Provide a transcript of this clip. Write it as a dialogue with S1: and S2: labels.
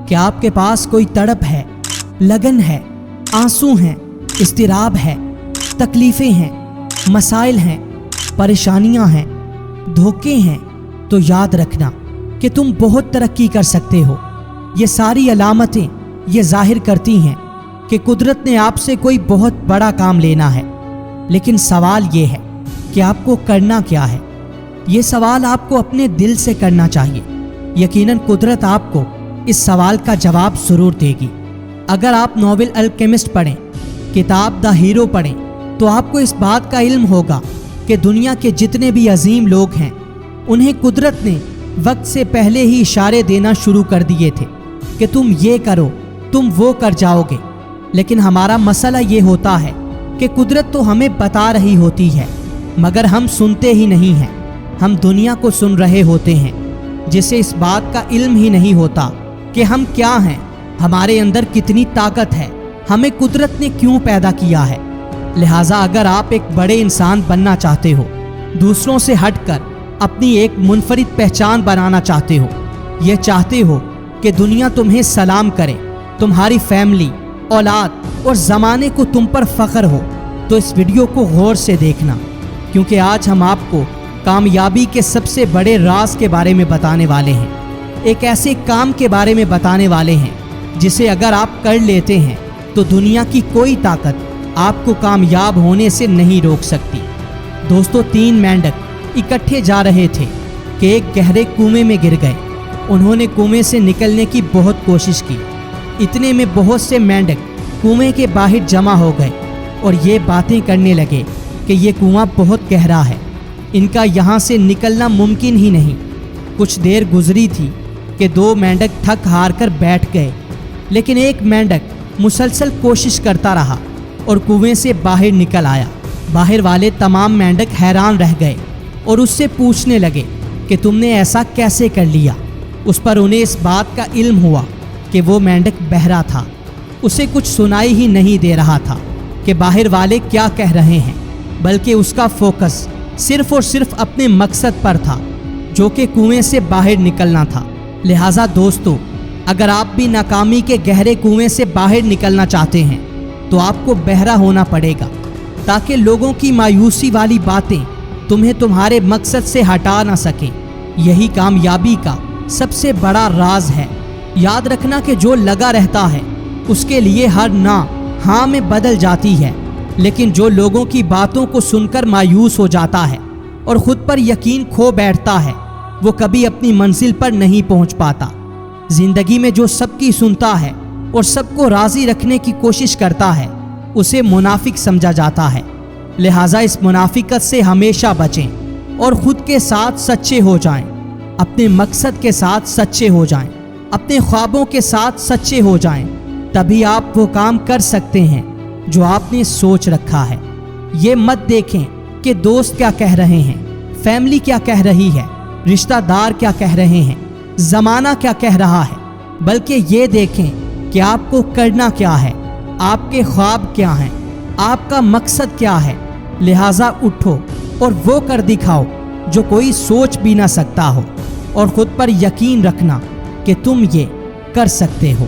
S1: कि आपके पास कोई तड़प है, लगन है, आंसू हैं, इस्तिराब है, तकलीफ़ें हैं, मसाइल हैं, परेशानियां हैं, धोखे हैं, तो याद रखना कि तुम बहुत तरक्की कर सकते हो। ये सारी अलामतें ये जाहिर करती हैं कि कुदरत ने आपसे कोई बहुत बड़ा काम लेना है। लेकिन सवाल ये है कि आपको करना क्या है। ये सवाल आपको अपने दिल से करना चाहिए। यकीनन कुदरत आपको इस सवाल का जवाब ज़रूर देगी। अगर आप नॉवेल अल्केमिस्ट पढ़ें, किताब द हीरो पढ़ें, तो आपको इस बात का इल्म होगा कि दुनिया के जितने भी अजीम लोग हैं उन्हें कुदरत ने वक्त से पहले ही इशारे देना शुरू कर दिए थे कि तुम ये करो, तुम वो कर जाओगे। लेकिन हमारा मसला ये होता है कि कुदरत तो हमें बता रही होती है मगर हम सुनते ही नहीं हैं। हम दुनिया को सुन रहे होते हैं जिसे इस बात का इल्म ही नहीं होता कि हम क्या हैं, हमारे अंदर कितनी ताकत है, हमें कुदरत ने क्यों पैदा किया है। लिहाजा अगर आप एक बड़े इंसान बनना चाहते हो, दूसरों से हटकर अपनी एक मुनफरिद पहचान बनाना चाहते हो, ये चाहते हो कि दुनिया तुम्हें सलाम करे, तुम्हारी फैमिली, औलाद और ज़माने को तुम पर फ़ख्र हो, तो इस वीडियो को गौर से देखना, क्योंकि आज हम आपको कामयाबी के सबसे बड़े राज के बारे में बताने वाले हैं। एक ऐसे काम के बारे में बताने वाले हैं जिसे अगर आप कर लेते हैं तो दुनिया की कोई ताकत आपको कामयाब होने से नहीं रोक सकती। दोस्तों, 3 मेंढक इकट्ठे जा रहे थे कि एक गहरे कुएं में गिर गए। उन्होंने कुएं से निकलने की बहुत कोशिश की। इतने में बहुत से मेंढक कुएं के बाहर जमा हो गए और ये बातें करने लगे कि ये कुआं बहुत गहरा है, इनका यहाँ से निकलना मुमकिन ही नहीं। कुछ देर गुजरी थी कि 2 मेंढक थक हार कर बैठ गए, लेकिन एक मेंढक मुसलसल कोशिश करता रहा और कुएं से बाहर निकल आया। बाहर वाले तमाम मेंढक हैरान रह गए और उससे पूछने लगे कि तुमने ऐसा कैसे कर लिया। उस पर उन्हें इस बात का इल्म हुआ कि वो मेंढक बहरा था, उसे कुछ सुनाई ही नहीं दे रहा था कि बाहर वाले क्या कह रहे हैं, बल्कि उसका फोकस सिर्फ और सिर्फ अपने मकसद पर था, जो कि कुएं से बाहर निकलना था। लिहाजा दोस्तों, अगर आप भी नाकामी के गहरे कुएं से बाहर निकलना चाहते हैं तो आपको बहरा होना पड़ेगा, ताकि लोगों की मायूसी वाली बातें तुम्हें तुम्हारे मकसद से हटा ना सकें। यही कामयाबी का सबसे बड़ा राज है। याद रखना कि जो लगा रहता है उसके लिए हर ना हाँ में बदल जाती है, लेकिन जो लोगों की बातों को सुनकर मायूस हो जाता है और ख़ुद पर यकीन खो बैठता है, वो कभी अपनी मंजिल पर नहीं पहुंच पाता। ज़िंदगी में जो सबकी सुनता है और सबको राज़ी रखने की कोशिश करता है, उसे मुनाफिक समझा जाता है। लिहाजा इस मुनाफिकत से हमेशा बचें और ख़ुद के साथ सच्चे हो जाएं, अपने मकसद के साथ सच्चे हो जाएं, अपने ख्वाबों के साथ सच्चे हो जाएं। तभी आप वो काम कर सकते हैं जो आपने सोच रखा है। ये मत देखें कि दोस्त क्या कह रहे हैं, फैमिली क्या कह रही है, रिश्तेदार क्या कह रहे हैं, ज़माना क्या कह रहा है, बल्कि ये देखें कि आपको करना क्या है, आपके ख्वाब क्या हैं, आपका मकसद क्या है। लिहाजा उठो और वो कर दिखाओ जो कोई सोच भी ना सकता हो, और ख़ुद पर यकीन रखना कि तुम ये कर सकते हो।